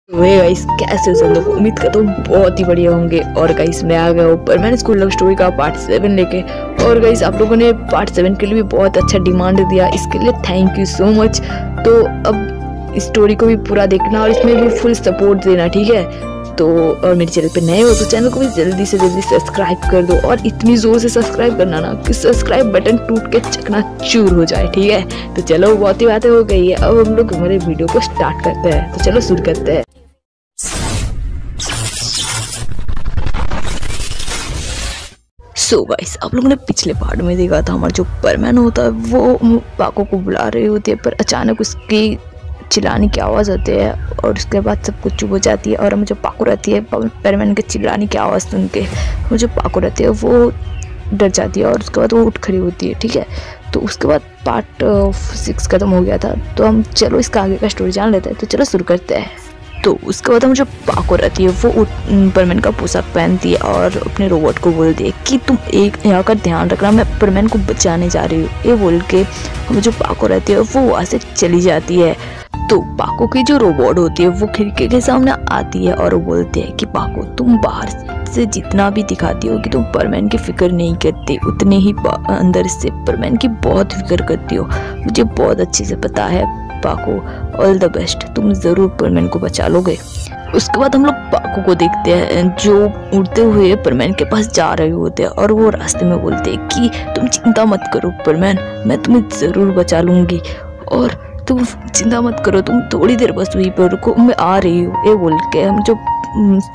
Way guys कैसे हो सब लोग। उम्मीद करता हूँ बहुत ही बढ़िया होंगे। और गाइस मैं आ गया ऊपर, मैंने स्कूल लव स्टोरी का पार्ट 7 लेके। और गाइस आप लोगों ने पार्ट 7 के लिए भी बहुत अच्छा डिमांड दिया, इसके लिए थैंक यू सो मच। तो अब इस स्टोरी को भी पूरा देखना और इसमें भी फुल सपोर्ट देना, ठीक है। तो और मेरे चैनल पे नए हो तो चैनल को भी जल्दी से जल्दी सब्सक्राइब कर दो, और इतनी जोर से सब्सक्राइब करना ना कि सब्सक्राइब बटन टूट के चकनाचूर हो जाए, ठीक है। तो चलो बहुत ही बातें हो गई है, अब हम लोग हमारे वीडियो को स्टार्ट करते हैं। तो चलो शुरू करते हैं। सो गाइस आप लोगों ने पिछले पार्ट में देखा था, हमारा जो परमैन होता है वो पाको को बुला रही होती है, पर अचानक उसकी चिल्लाने की आवाज़ आती है और उसके बाद सब कुछ चुप हो जाती है। और मुझे पाको रहती है परमैन के चिल्लाने की आवाज़ सुन के, मुझे पाको रहती है वो डर जाती है और उसके बाद वो उठ खड़ी होती है, ठीक है। तो उसके बाद पार्ट 6 खत्म हो गया था, तो हम चलो इसका आगे का स्टोरी जान लेते हैं। तो चलो शुरू करते हैं। तो उसके बाद हम जो पाको रहती है वो परमैन का पोशाक पहनती है और अपने रोबोट को बोलती है कि तुम एक यहाँ का ध्यान रखना, मैं परमैन को बचाने जा रही हूँ। ये बोल के हम जो पाको रहती है वो वहाँ से चली जाती है। तो पाको की जो रोबोट होती है वो खिड़की के सामने आती है और वो बोलती है कि पाको तुम बाहर से जितना भी दिखाती हो कि तुम परमैन की फिक्र नहीं करती, उतने ही अंदर से परमैन की बहुत फिक्र करती हो। मुझे बहुत अच्छे से पता है पाको, ऑल द बेस्ट, तुम जरूर परमैन को बचा लोगे। उसके बाद हम लोग पाको को देखते हैं जो उड़ते हुए परमैन के पास जा रहे होते हैं और वो रास्ते में बोलते हैं कि तुम चिंता मत करो परमैन, मैं तुम्हें जरूर बचा लूंगी, और तुम चिंता मत करो, तुम थोड़ी देर बस वहीं पर रुको, मैं आ रही हूँ। ये बोल के हम जो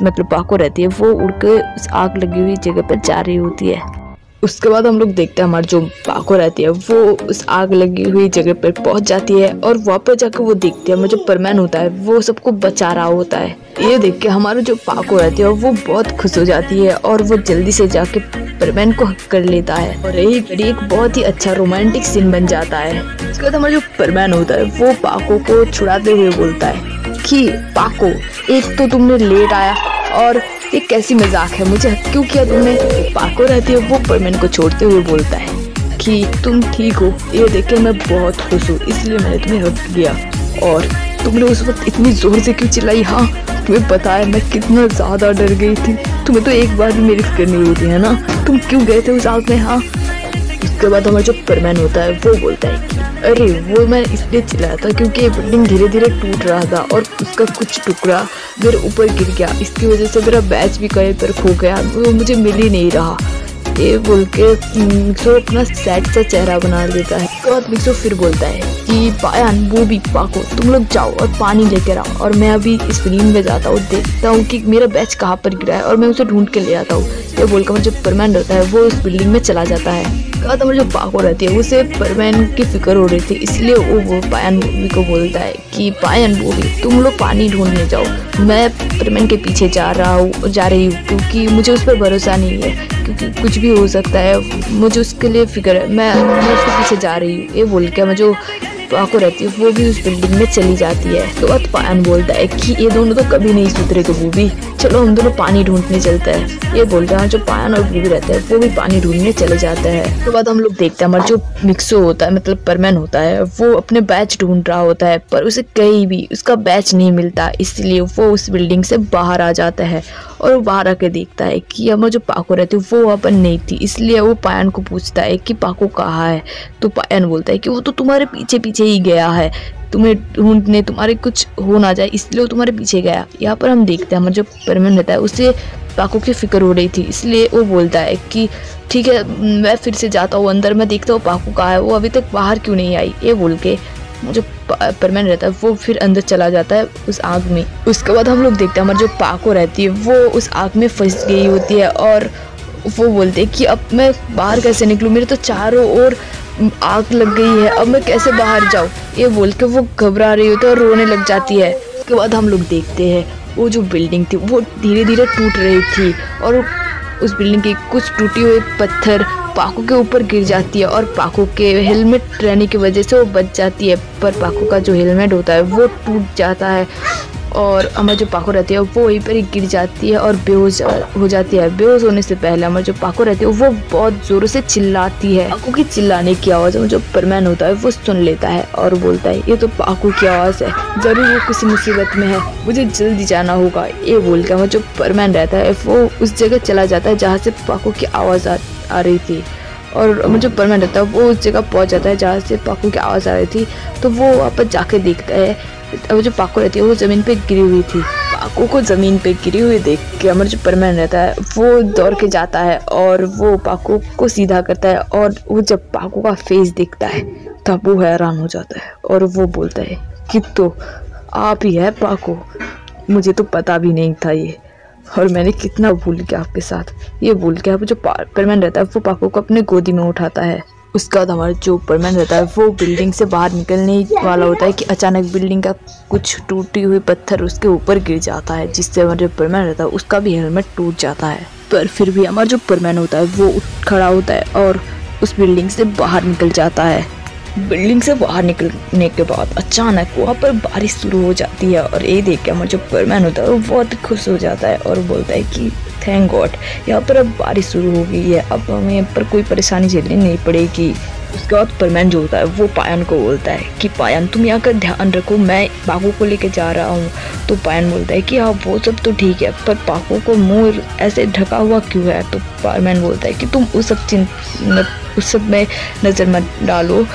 मतलब पाको रहती है वो उड़ के उस आग लगी हुई जगह पर जा रही होती है। उसके बाद हम लोग देखते हैं हमारी जो पाको रहती है वो उस आग लगी हुई जगह पर पहुंच जाती है और वहाँ पर जाकर वो देखती है हमारा जो परमैन होता है वो सबको बचा रहा होता है। ये देख के हमारा जो पाको रहती है वो बहुत खुश हो जाती है और वो जल्दी से जाके परमैन को हक कर लेता है और यही घड़ी एक बहुत ही अच्छा रोमांटिक सीन बन जाता है। उसके बाद हमारा जो परमैन होता है वो पाको को छुड़ाते हुए बोलता है कि पाको, एक तो तुमने लेट आया और ये कैसी मजाक है, मुझे हक क्यों किया तुमने। पाको रहती है वो परमैन को छोड़ते हुए बोलता है कि तुम ठीक हो, ये देख के मैं बहुत खुश हूँ, इसलिए मैंने तुम्हें हक किया। और तुमने उस वक्त इतनी जोर से क्यों चिल्लाई, हाँ तुम्हें पता है मैं कितना ज्यादा डर गई थी, तुम्हें तो एक बार भी मेरी फिक्र नहीं होती है ना, तुम क्यों गए थे उस आग में। हाँ, उसके बाद हमारा जो परमैन होता है वो बोलता है कि अरे वो मैं इसलिए चिल्लाया था क्योंकि बिल्डिंग धीरे धीरे टूट रहा था और उसका कुछ टुकड़ा मेरे ऊपर गिर गया, इसकी वजह से मेरा बैच भी कहीं पर खो गया, वो मुझे मिल ही नहीं रहा। ये बोल के मिक्सो अपना सैड सा चेहरा बना देता है। उसके बाद मिक्सो फिर बोलता है कि पायन, वो भी पाको, तुम लोग जाओ और पानी लेकर आओ और मैं अभी इस बिल्डिंग में जाता हूँ, देखता हूँ कि मेरा बैच कहाँ पर गिरा है और मैं उसे ढूंढ के ले आता हूँ। ये बोलकर जो परमैन रहता है वो उस बिल्डिंग में चला जाता है। तो जो पाको रहती है उसे परमैन की फिक्र हो रही थी, इसलिए वो पायन बूबी को बोलता है कि पायन बूबी तुम लोग पानी ढूंढने जाओ, मैं परमैन के पीछे जा रही हूँ क्योंकि मुझे उस पर भरोसा नहीं है, क्योंकि कुछ भी हो सकता है, मुझे उसके लिए फिक्र है, मैं उसके पीछे जा रही हूँ। ये बोल के मैं जो पाको रहती है वो भी उस बिल्डिंग में चली जाती है। तो बाद पायन बोलता है कि ये दोनों तो कभी नहीं सुधरेगा बूबी, चलो हम दोनों पानी ढूंढने चलते हैं। ये बोलते हैं जो पायन और बूबी रहते हैं वो भी पानी ढूंढने चले जाते हैं। तो बाद हम लोग देखते हैं हमारा जो मिक्सो होता है मतलब परमैन होता है वो अपने बैच ढूंढ रहा होता है, पर उसे कहीं भी उसका बैच नहीं मिलता, इसलिए वो उस बिल्डिंग से बाहर आ जाता है और वो बाहर आके देखता है कि हमारा जो पाको रहती है वो वहाँ पर नहीं थी, इसलिए वो पायन को पूछता है कि पाको कहाँ है। तो पायन बोलता है कि वो तो तुम्हारे पीछे पीछे ही गया है, तुम्हें ढूंढने, तुम्हारे कुछ हो ना जाए इसलिए वो तुम्हारे पीछे गया। यहाँ पर हम देखते हैं हमारा जो परमैन रहता है उसे पाको की फिक्र हो रही थी, इसलिए वो बोलता है कि ठीक है मैं फिर से जाता हूँ अंदर, मैं देखता हूँ पाको कहाँ है, वो अभी तक बाहर क्यों नहीं आई। ये बोल के जो परमैन रहता है वो फिर अंदर चला जाता है उस आग में। उसके बाद हम लोग देखते हैं हमारी जो पाको रहती है वो उस आग में फंस गई होती है और वो बोलते हैं कि अब मैं बाहर कैसे निकलूँ, मेरे तो चारों ओर आग लग गई है, अब मैं कैसे बाहर जाऊँ। ये बोल के वो घबरा रही होती है और रोने लग जाती है। उसके बाद हम लोग देखते हैं वो जो बिल्डिंग थी वो धीरे धीरे टूट रही थी और उस बिल्डिंग के कुछ टूटे हुए पत्थर पाको के ऊपर गिर जाती है और पाको के हेलमेट रहने की वजह से वो बच जाती है, पर पाको का जो हेलमेट होता है वो टूट जाता है। और हमारी जो पाको रहती है वो वहीं पर ही गिर जाती है और बेहोश हो जाती है। बेहोश होने से पहले हमारी जो पाको रहती है वो बहुत जोरों से चिल्लाती है। पाको की चिल्लाने की आवाज़ जो सुपरमैन होता है वो सुन लेता है और बोलता है ये तो पाको की आवाज़ है, जरूर वो किसी मुसीबत में है, मुझे जल्दी जाना होगा। ये बोल के जो सुपरमैन रहता है वो उस जगह चला जाता है जहाँ से पाको की आवाज़ आ रही थी। और जो सुपरमैन रहता है वो उस जगह पहुँच जाता है जहाँ से पाको की आवाज़ आ रही थी। तो वो वहाँ पर जाके देखता है, अब जो पाको रहती है वो ज़मीन पे गिरी हुई थी। पाको को ज़मीन पे गिरी हुई देख के हमारा जो सुपरमैन रहता है वो दौड़ के जाता है और वो पाको को सीधा करता है। और वो जब पाको का फेस देखता है तब वो हैरान हो जाता है और वो बोलता है कि तो आप ही है पाको, मुझे तो पता भी नहीं था ये, और मैंने कितना भूल गया आपके साथ। ये भूल के अब जो सुपरमैन रहता है वो पाको को अपने गोदी में उठाता है। उसके बाद हमारा जो सुपरमैन रहता है वो बिल्डिंग से बाहर निकलने वाला होता है कि अचानक बिल्डिंग का कुछ टूटी हुई पत्थर उसके ऊपर गिर जाता है, जिससे हमारा जो सुपरमैन रहता है उसका भी हेलमेट टूट जाता है। पर फिर भी हमारा जो सुपरमैन होता है वो उठ खड़ा होता है और उस बिल्डिंग से बाहर निकल जाता है। बिल्डिंग से बाहर निकलने के बाद अचानक वहाँ पर बारिश शुरू हो जाती है और ये देख के हमारा जो सुपरमैन होता है वो बहुत खुश हो जाता है और बोलता है कि थैंक गॉड, यहाँ पर अब बारिश शुरू हो गई है, अब हमें यहाँ पर कोई परेशानी झेलनी नहीं पड़ेगी। उसके बाद सुपरमैन जो होता है वो पायन को बोलता है कि पायन तुम यहाँ का ध्यान रखो, मैं पाको को लेके जा रहा हूँ। तो पायन बोलता है कि हाँ वो सब तो ठीक है, पर पाको को मुँह ऐसे ढका हुआ क्यों है। तो सुपरमैन बोलता है कि तुम उस सब में नज़र मत डालो,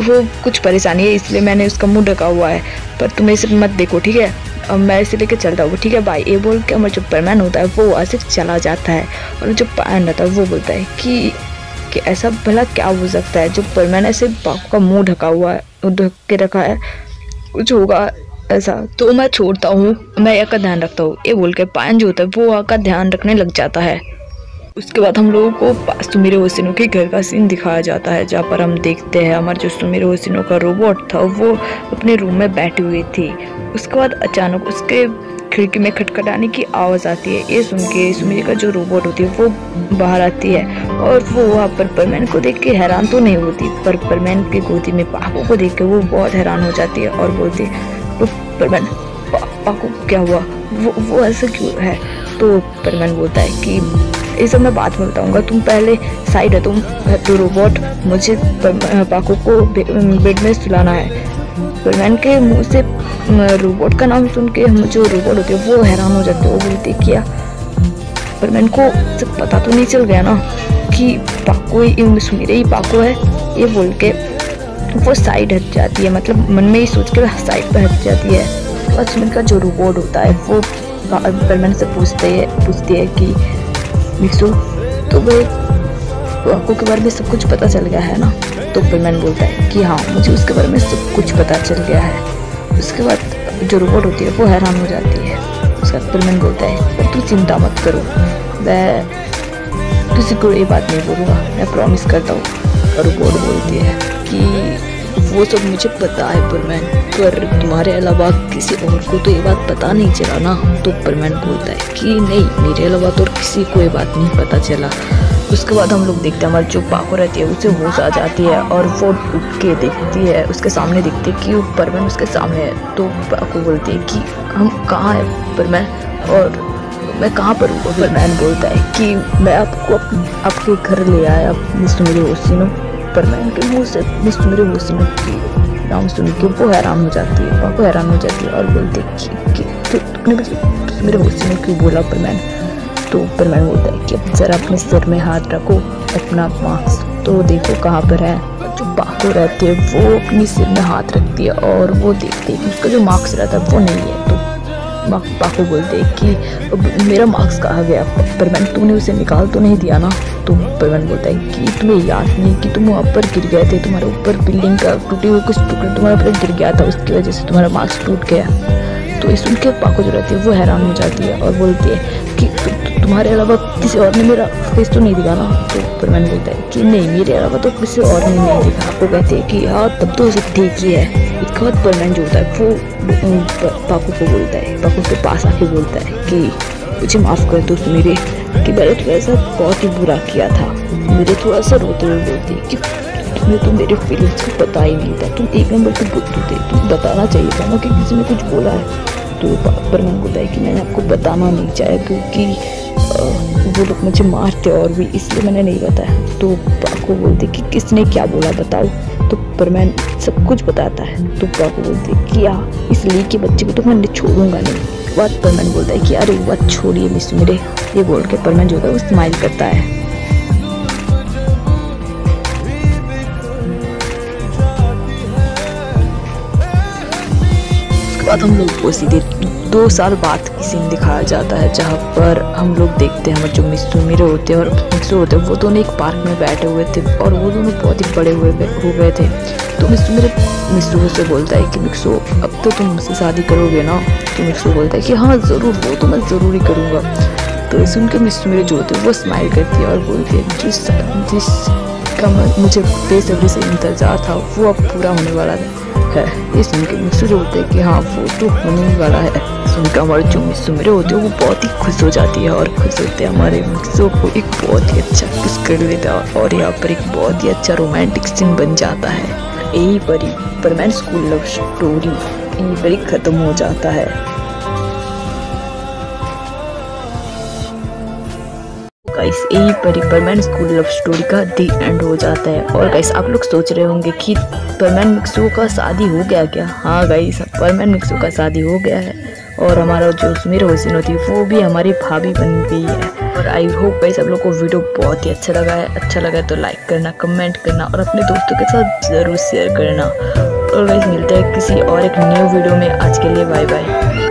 वो कुछ परेशानी है इसलिए मैंने उसका मुँह ढका हुआ है, पर तुम ये सब मत देखो, ठीक है, अब मैं इसे लेके चलता हूँ, ठीक है भाई। ये बोल के हमारा जो सुपरमैन होता है वो वहाँ से चला जाता है। और जो पायन रहता है वो बोलता है कि ऐसा भला क्या हो सकता है, जो सुपरमैन ऐसे पाको का मुंह ढका हुआ है, ढक के रखा है, कुछ होगा ऐसा। तो मैं छोड़ता हूँ, मैं यहाँ का ध्यान रखता हूँ। ये बोल के पायन जो होता है वो वहाँ का ध्यान रखने लग जाता है। उसके बाद हम लोगों को सुमिरो होशिनो के घर का सीन दिखाया जाता है, जहाँ पर हम देखते हैं हमारे जो सुमिरो होशिनो का रोबोट था वो अपने रूम में बैठी हुई थी। उसके बाद अचानक उसके खिड़की में खटखटाने की आवाज़ आती है। ये सुन के सुमिरो का जो रोबोट होती है वो बाहर आती है और वो वहाँ पर सुपरमैन को देख के हैरान तो नहीं होती, पर सुपरमैन की गोदी में पाको को देख के वो बहुत हैरान हो जाती है और बोलती है तो सुपरमैन पाको क्या हुआ, वो ऐसा क्यों है। तो सुपरमैन बोलता है कि ये सब मैं बात में बताऊंगा, तुम पहले साइड है, तुम तो रोबोट, मुझे पाको को बेड में सुलाना है। सुपरमैन के मुंह से रोबोट का नाम सुन के जो रोबोट होते हैं वो हैरान हो जाते हैं। वो बोलते क्या सुपरमैन को सब पता तो नहीं चल गया ना कि पाको मेरे ही पाको है। ये बोल के वो साइड हट जाती है, मतलब मन में ही सोच के साइड पर हट जाती है। और सुमिर का जो रोबोट होता है वो सुपरमैन से पूछती है कि मिक्सो तो भाई पाको के बारे में सब कुछ पता चल गया है ना। तो सुपरमैन बोलता है कि हाँ मुझे उसके बारे में सब कुछ पता चल गया है। उसके बाद जो रोबोट होती है वो हैरान हो जाती है। उसका सुपरमैन बोलता है पर तू चिंता मत करो, मैं किसी को ये बात नहीं बोलूँगा, मैं प्रॉमिस करता हूँ। और रोबोट बोलती है कि वो सब मुझे पता है सुपरमैन, पर तुम्हारे अलावा किसी और को तो ये बात पता नहीं चला ना। तो सुपरमैन बोलता है कि नहीं, मेरे अलावा तो किसी को ये बात नहीं पता चला। उसके बाद हम लोग देखते हैं हमारी जो पाको रहती है उसे होश आ जाती है और वो उठ के देखती है, उसके सामने देखती है कि सुपरमैन उसके सामने है। तो पाको बोलती है कि हम कहाँ हैं सुपरमैन, और मैं कहाँ पर हूँ। सुपरमैन बोलता है कि मैं आपको आपके घर ले आया सुमिरो होशिनो। सुपरमैन के मुँह से सुमिरो होशिनो की नाम सुन के वो हैरान हो जाती है, पाको हैरान हो जाती है और बोलती है कि तुमने मुझे सुमिरो होशिनो क्यों बोला सुपरमैन। तो सुपरमैन बोलता है कि जरा अपने सिर में हाथ रखो, अपना मास्क तो देखो कहाँ पर है। जो पाको रहती है वो अपनी सिर में हाथ रखती है और वो देखती है कि उसका जो मार्क्स रहता है वो नहीं है। तो पाको बोलते हैं कि मेरा मार्क्स कहाँ गया सुपरमैन, तूने उसे निकाल तो नहीं दिया ना। तो सुपरमैन बोलता है कि तुम्हें याद नहीं कि तुम वहाँ पर गिर गए थे, तुम्हारे ऊपर बिल्डिंग का टूटे हुए कुछ टुकड़े तुम्हारे ऊपर गिर गया था, उसकी वजह से तुम्हारा मार्क्स टूट गया। तो इस सुन के पाको जो रहती है वो हैरान हो जाती है और बोलती है कि तुम्हारे अलावा किसी और ने मेरा फेस तो नहीं दिखा ना। तो सुपरमैन बोलता है कि नहीं, मेरे अलावा तो किसी और ने नहीं दिखा। आपको कहते हैं कि हाँ तब तो सब ठीक ही है। इसके बाद सुपरमैन जो होता है वो पाको को बोलता है, पाको के पास आके बोलता है कि मुझे माफ़ कर दो मेरे कि मैंने तुम्हें ऐसा बहुत ही बुरा किया था। मेरे थोड़ा सा रोते हुए बोलती है कि तुम्हें तो मेरे फीलिंग्स को पता ही नहीं था, तुम एक नंबर के बुद्धू थे, तुम बताना चाहिए था ना कि किसी ने कुछ बोला है। तो परमैन बोलता है कि मैंने आपको बताना नहीं चाहा क्योंकि वो लोग मुझे मारते और भी, इसलिए मैंने नहीं बताया। तो पाको बोलते कि किसने क्या बोला बताओ। तो परमैन सब कुछ बताता है। तो पाको बोलते कि इस ली के बच्चे को तो मैं छोड़ूंगा नहीं। बात परमैन बोलता है कि यार एक बात छोड़िए मिस मेरे, ये बोल के परमैन जो है वो स्माइल करता है। उसके बाद हम लोग को सीधे 2 साल बाद की सीन दिखाया जाता है, जहाँ पर हम लोग देखते हैं हमारे जो मित्सुमिरे होते हैं और मिक्सो होते हैं वो दोनों एक पार्क में बैठे हुए थे और वो दोनों बहुत ही बड़े हो गए थे। तो मित्सु से बोलता है कि मिक्सो अब तो तुम मुझसे शादी करोगे ना। तो मिक्सो बोलता है कि हाँ ज़रूर, वो तो मैं ज़रूर ही करूँगा। तो सुन के मित्सुमिरे जो होते हैं वो स्माइल करती है और बोलती है जिसका मुझे बेसब्री से इंतजार था वो अब पूरा होने वाला है। ये सुन के मिक्सो जो होते हैं कि हाँ वो तो होने ही वाला है। सुनकर हमारे जो मित्सुमिरे होते हैं वो बहुत ही खुश हो जाती है और खुश होते हैं हमारे मिक्सो को एक बहुत ही अच्छा किस कर देता है और यहाँ पर एक बहुत ही अच्छा रोमांटिक सीन बन जाता है। यही पर परमैन स्कूल लव स्टोरी यहीं पर ही खत्म हो जाता है। गाइस यही पर परमैन स्कूल लव स्टोरी का दी एंड हो जाता है। और गाइस आप लोग सोच रहे होंगे कि परमैन मिक्सो का शादी हो गया क्या? हाँ गाइस परमैन मिक्सो का शादी हो गया है और हमारा जो सुमिर होसिनो थी वो भी हमारी भाभी बन गई है। और आई होप गाइस आप लोग को वीडियो बहुत ही अच्छा लगा है। अच्छा लगा है तो लाइक करना, कमेंट करना और अपने दोस्तों के साथ ज़रूर शेयर करना। और गाइस मिलते हैं किसी और एक न्यू वीडियो में। आज के लिए बाय बाय।